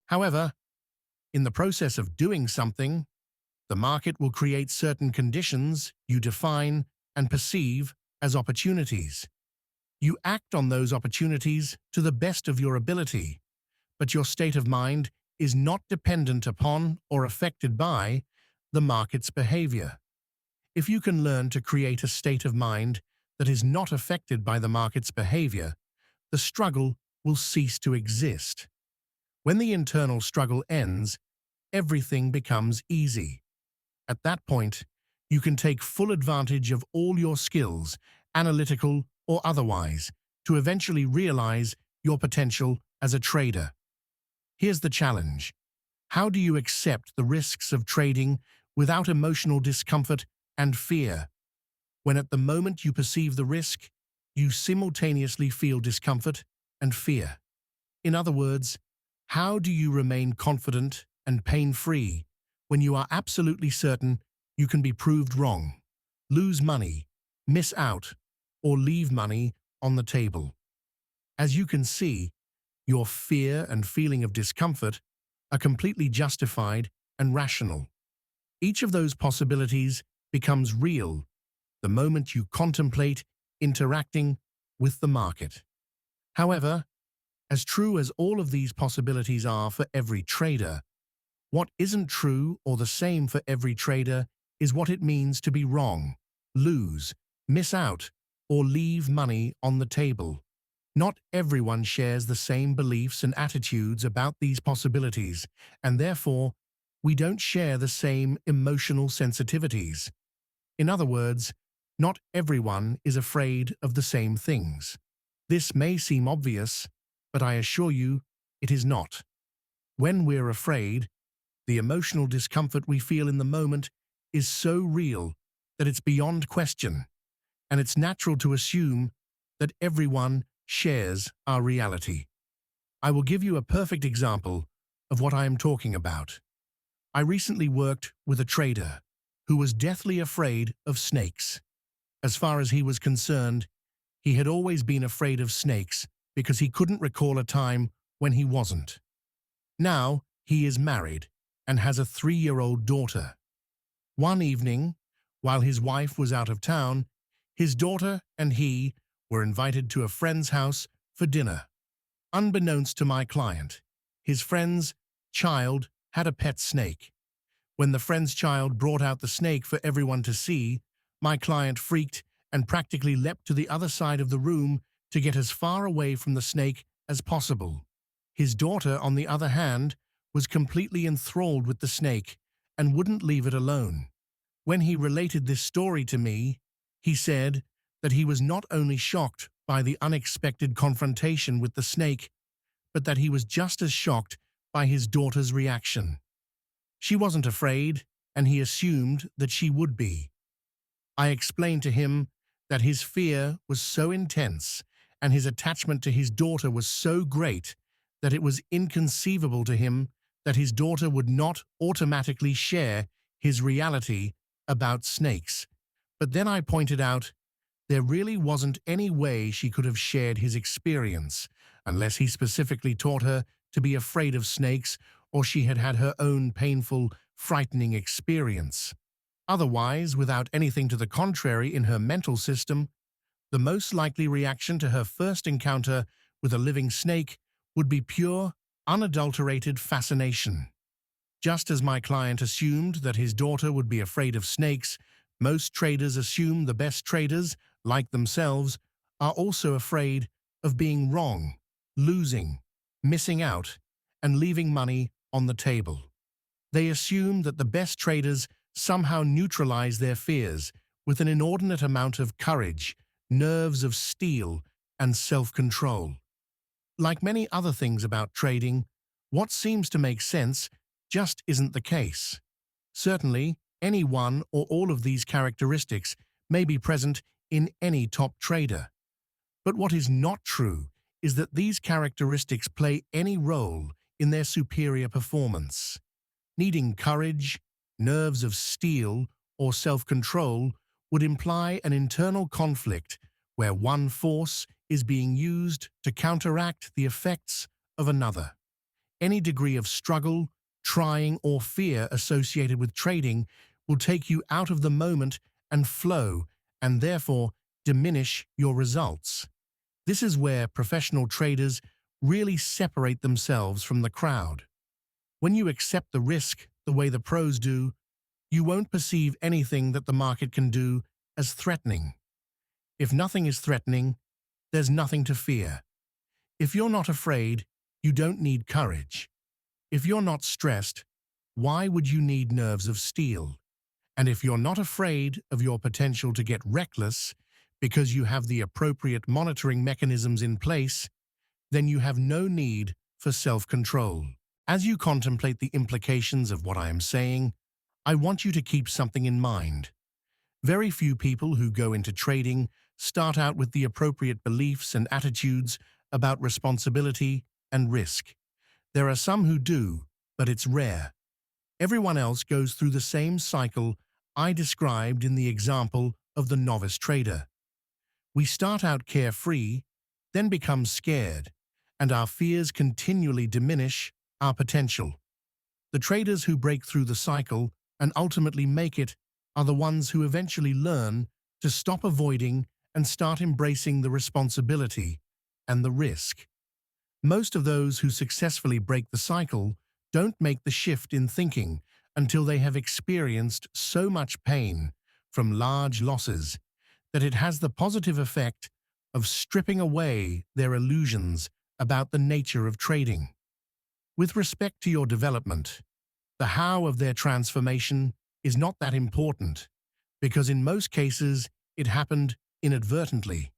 However, in the process of doing something, the market will create certain conditions you define and perceive as opportunities. You act on those opportunities to the best of your ability, but your state of mind is not dependent upon or affected by the market's behavior. If you can learn to create a state of mind that is not affected by the market's behavior, the struggle will cease to exist. When the internal struggle ends, everything becomes easy. At that point, you can take full advantage of all your skills, analytical or otherwise, to eventually realize your potential as a trader. Here's the challenge. How do you accept the risks of trading without emotional discomfort and fear? When at the moment you perceive the risk, you simultaneously feel discomfort and fear. In other words, how do you remain confident and pain-free when you are absolutely certain you can be proved wrong, lose money, miss out, or leave money on the table? As you can see, your fear and feeling of discomfort are completely justified and rational. Each of those possibilities becomes real the moment you contemplate interacting with the market. However, as true as all of these possibilities are for every trader, what isn't true or the same for every trader is what it means to be wrong, lose, miss out, or leave money on the table. Not everyone shares the same beliefs and attitudes about these possibilities, and therefore, we don't share the same emotional sensitivities. In other words, not everyone is afraid of the same things. This may seem obvious, but I assure you, it is not. When we're afraid, the emotional discomfort we feel in the moment is so real that it's beyond question, and it's natural to assume that everyone shares our reality. I will give you a perfect example of what I am talking about. I recently worked with a trader who was deathly afraid of snakes. As far as he was concerned, he had always been afraid of snakes because he couldn't recall a time when he wasn't. Now, he is married and has a 3-year-old daughter. One evening, while his wife was out of town, his daughter and he were invited to a friend's house for dinner. Unbeknownst to my client, his friend's child had a pet snake. When the friend's child brought out the snake for everyone to see, my client freaked and practically leapt to the other side of the room to get as far away from the snake as possible. His daughter, on the other hand, was completely enthralled with the snake and wouldn't leave it alone. When he related this story to me, he said that he was not only shocked by the unexpected confrontation with the snake, but that he was just as shocked by his daughter's reaction. She wasn't afraid, and he assumed that she would be. I explained to him that his fear was so intense and his attachment to his daughter was so great that it was inconceivable to him that his daughter would not automatically share his reality about snakes. But then I pointed out there really wasn't any way she could have shared his experience unless he specifically taught her to be afraid of snakes or she had had her own painful, frightening experience. Otherwise, without anything to the contrary in her mental system, the most likely reaction to her first encounter with a living snake would be pure, unadulterated fascination. Just as my client assumed that his daughter would be afraid of snakes, most traders assume the best traders, like themselves, are also afraid of being wrong, losing, missing out, and leaving money on the table. They assume that the best traders somehow neutralize their fears with an inordinate amount of courage, nerves of steel, and self-control. Like many other things about trading, what seems to make sense just isn't the case. Certainly, any one or all of these characteristics may be present in any top trader. But what is not true is that these characteristics play any role in their superior performance. Needing courage, nerves of steel, or self-control would imply an internal conflict where one force is being used to counteract the effects of another. Any degree of struggle, trying, or fear associated with trading will take you out of the moment and flow, and therefore diminish your results. This is where professional traders really separate themselves from the crowd. When you accept the risk the way the pros do, you won't perceive anything that the market can do as threatening. If nothing is threatening, there's nothing to fear. If you're not afraid, you don't need courage. If you're not stressed, why would you need nerves of steel? And if you're not afraid of your potential to get reckless because you have the appropriate monitoring mechanisms in place, then you have no need for self-control. As you contemplate the implications of what I am saying, I want you to keep something in mind. Very few people who go into trading start out with the appropriate beliefs and attitudes about responsibility and risk. There are some who do, but it's rare. Everyone else goes through the same cycle I described in the example of the novice trader. We start out carefree, then become scared, and our fears continually diminish our potential. The traders who break through the cycle and ultimately make it are the ones who eventually learn to stop avoiding and start embracing the responsibility and the risk. Most of those who successfully break the cycle don't make the shift in thinking until they have experienced so much pain from large losses that it has the positive effect of stripping away their illusions about the nature of trading. With respect to your development, the how of their transformation is not that important, because in most cases it happened inadvertently.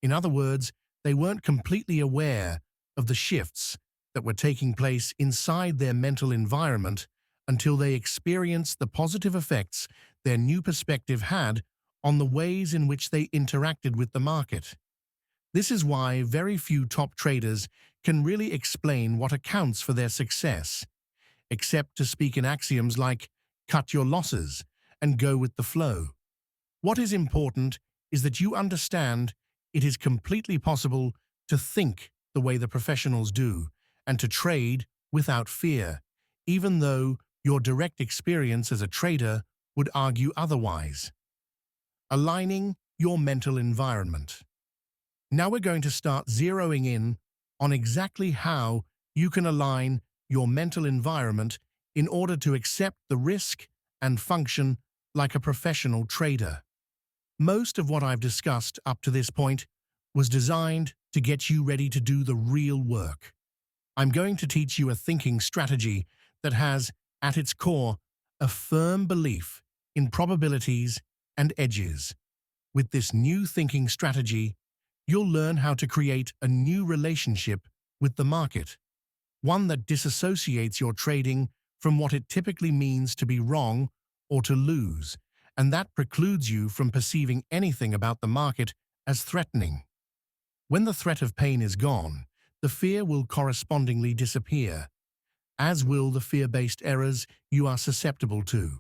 In other words, they weren't completely aware of the shifts that were taking place inside their mental environment until they experienced the positive effects their new perspective had on the ways in which they interacted with the market. This is why very few top traders can really explain what accounts for their success, except to speak in axioms like cut your losses and go with the flow. What is important is that you understand it is completely possible to think the way the professionals do and to trade without fear, even though your direct experience as a trader would argue otherwise. Aligning your mental environment. Now we're going to start zeroing in on exactly how you can align your mental environment in order to accept the risk and function like a professional trader. Most of what I've discussed up to this point was designed to get you ready to do the real work. I'm going to teach you a thinking strategy that has, at its core, a firm belief in probabilities and edges. With this new thinking strategy, you'll learn how to create a new relationship with the market, one that disassociates your trading from what it typically means to be wrong or to lose, and that precludes you from perceiving anything about the market as threatening. When the threat of pain is gone, the fear will correspondingly disappear, as will the fear-based errors you are susceptible to.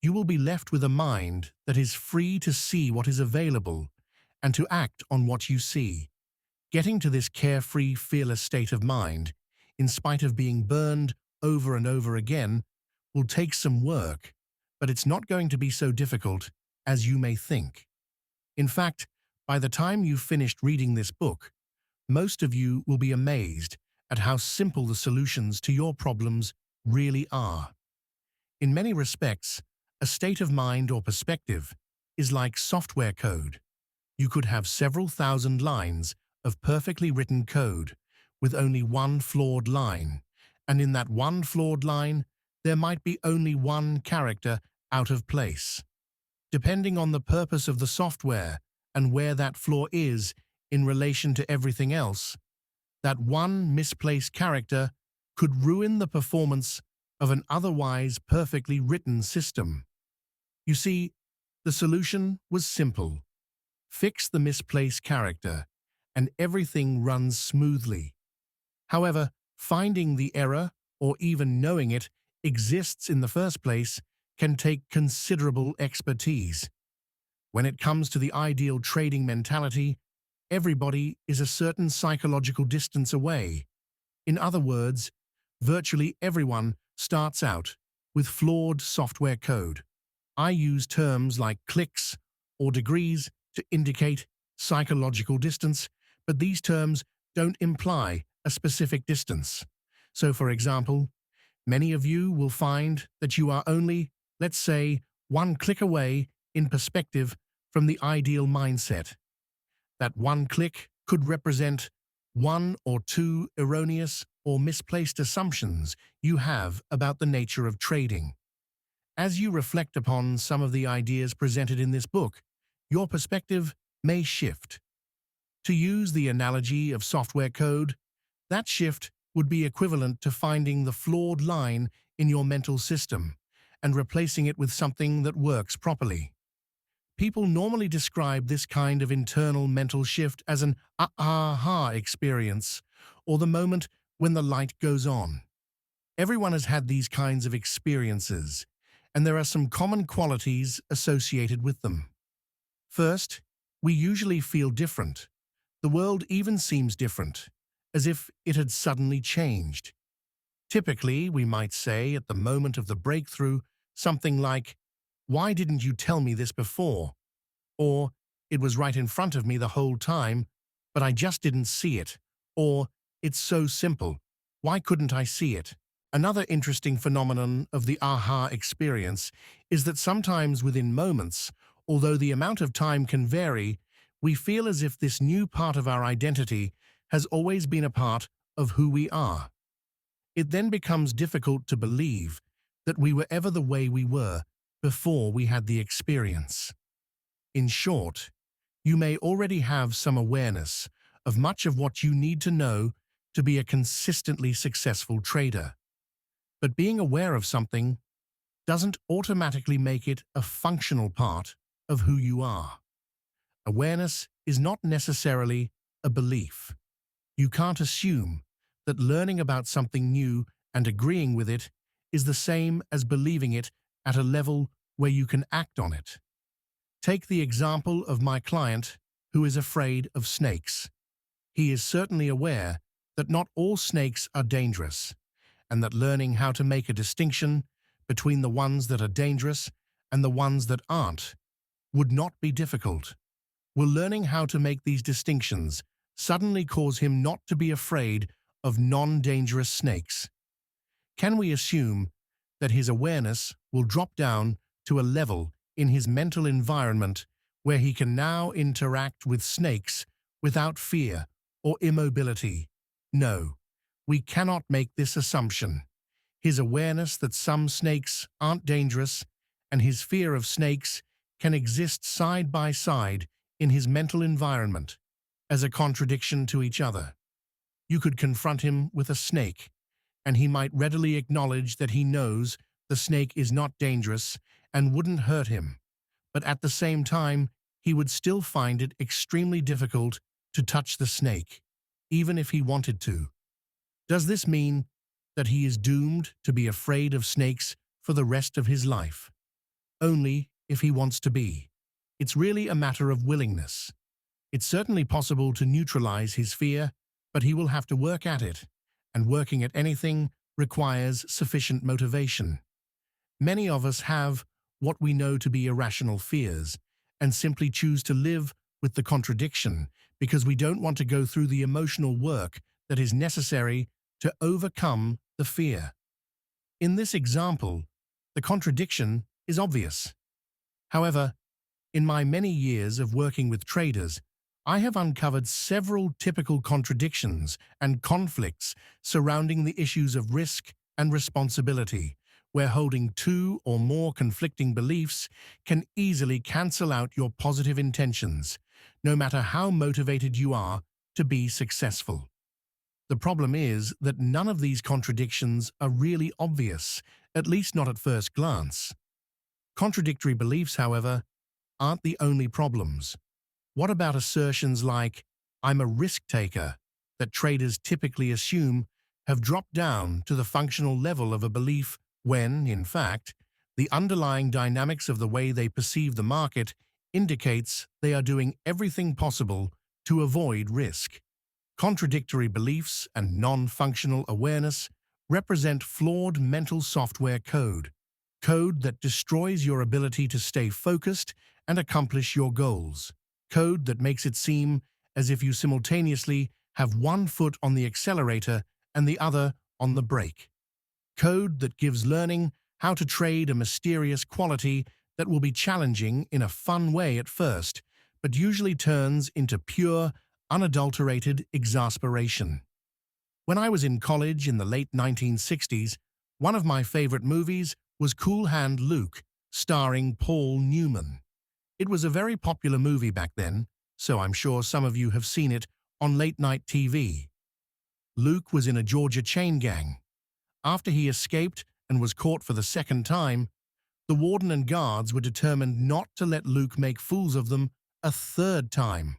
You will be left with a mind that is free to see what is available and to act on what you see. Getting to this carefree, fearless state of mind, in spite of being burned over and over again, will take some work, but it's not going to be so difficult as you may think. In fact, by the time you've finished reading this book, most of you will be amazed at how simple the solutions to your problems really are. In many respects, a state of mind or perspective is like software code. You could have several thousand lines of perfectly written code with only one flawed line, and in that one flawed line, there might be only one character out of place. Depending on the purpose of the software and where that flaw is in relation to everything else, that one misplaced character could ruin the performance of an otherwise perfectly written system. You see, the solution was simple. Fix the misplaced character, and everything runs smoothly. However, finding the error, or even knowing it exists in the first place, can take considerable expertise. When it comes to the ideal trading mentality, everybody is a certain psychological distance away. In other words, Virtually everyone starts out with flawed software code. I use terms like clicks or degrees to indicate psychological distance, but these terms don't imply a specific distance. So, for example, many of you will find that you are only, let's say, one click away in perspective from the ideal mindset. That one click could represent one or two erroneous or misplaced assumptions you have about the nature of trading. As you reflect upon some of the ideas presented in this book, your perspective may shift. To use the analogy of software code, that shift would be equivalent to finding the flawed line in your mental system and replacing it with something that works properly. People normally describe this kind of internal mental shift as an aha experience, or the moment when the light goes on. Everyone has had these kinds of experiences, and there are some common qualities associated with them. First, we usually feel different. The world even seems different, as if it had suddenly changed. Typically, we might say at the moment of the breakthrough something like, "Why didn't you tell me this before?" Or, "It was right in front of me the whole time, but I just didn't see it." Or, "It's so simple. Why couldn't I see it?" Another interesting phenomenon of the aha experience is that sometimes within moments, although the amount of time can vary, we feel as if this new part of our identity has always been a part of who we are. It then becomes difficult to believe that we were ever the way we were before we had the experience. In short, you may already have some awareness of much of what you need to know to be a consistently successful trader. But being aware of something doesn't automatically make it a functional part of who you are. Awareness is not necessarily a belief. You can't assume that learning about something new and agreeing with it is the same as believing it at a level where you can act on it. Take the example of my client who is afraid of snakes. He is certainly aware that not all snakes are dangerous, and that learning how to make a distinction between the ones that are dangerous and the ones that aren't would not be difficult. Will learning how to make these distinctions suddenly cause him not to be afraid of non-dangerous snakes? Can we assume that his awareness will drop down to a level in his mental environment where he can now interact with snakes without fear or immobility? No, we cannot make this assumption. His awareness that some snakes aren't dangerous and his fear of snakes can exist side by side in his mental environment as a contradiction to each other. You could confront him with a snake, and he might readily acknowledge that he knows the snake is not dangerous and wouldn't hurt him, but at the same time, he would still find it extremely difficult to touch the snake, even if he wanted to. Does this mean that he is doomed to be afraid of snakes for the rest of his life? Only if he wants to be. It's really a matter of willingness. It's certainly possible to neutralize his fear, but he will have to work at it, and working at anything requires sufficient motivation. Many of us have what we know to be irrational fears, and simply choose to live with the contradiction because we don't want to go through the emotional work that is necessary to overcome the fear. In this example, the contradiction is obvious. However, in my many years of working with traders, I have uncovered several typical contradictions and conflicts surrounding the issues of risk and responsibility, where holding two or more conflicting beliefs can easily cancel out your positive intentions, no matter how motivated you are to be successful. The problem is that none of these contradictions are really obvious, at least not at first glance. Contradictory beliefs, however, aren't the only problems. What about assertions like, "I'm a risk taker," that traders typically assume have dropped down to the functional level of a belief when, in fact, the underlying dynamics of the way they perceive the market indicates they are doing everything possible to avoid risk? Contradictory beliefs and non-functional awareness represent flawed mental software code that destroys your ability to stay focused and accomplish your goals, code that makes it seem as if you simultaneously have one foot on the accelerator and the other on the brake, code that gives learning how to trade a mysterious quality that will be challenging in a fun way at first, but usually turns into pure, unadulterated exasperation. When I was in college in the late 1960s, one of my favorite movies was Cool Hand Luke, starring Paul Newman. It was a very popular movie back then, so I'm sure some of you have seen it on late-night TV. Luke was in a Georgia chain gang. After he escaped and was caught for the second time, the warden and guards were determined not to let Luke make fools of them a third time.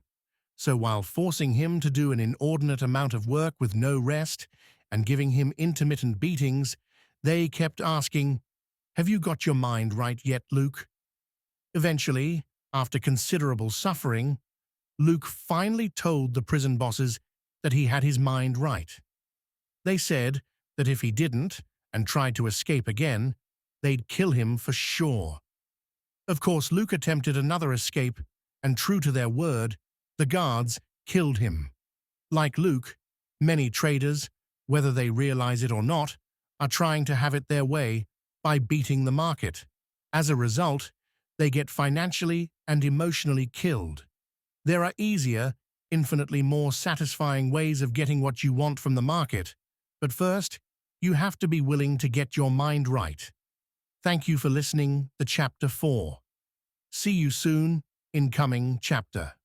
So while forcing him to do an inordinate amount of work with no rest and giving him intermittent beatings, they kept asking, "Have you got your mind right yet, Luke?" Eventually, after considerable suffering, Luke finally told the prison bosses that he had his mind right. They said that if he didn't and tried to escape again, they'd kill him for sure. Of course, Luke attempted another escape, and true to their word, the guards killed him. Like Luke, many traders, whether they realize it or not, are trying to have it their way by beating the market. As a result, they get financially and emotionally killed. There are easier, infinitely more satisfying ways of getting what you want from the market, but first, you have to be willing to get your mind right. Thank you for listening to Chapter 4. See you soon in coming chapter.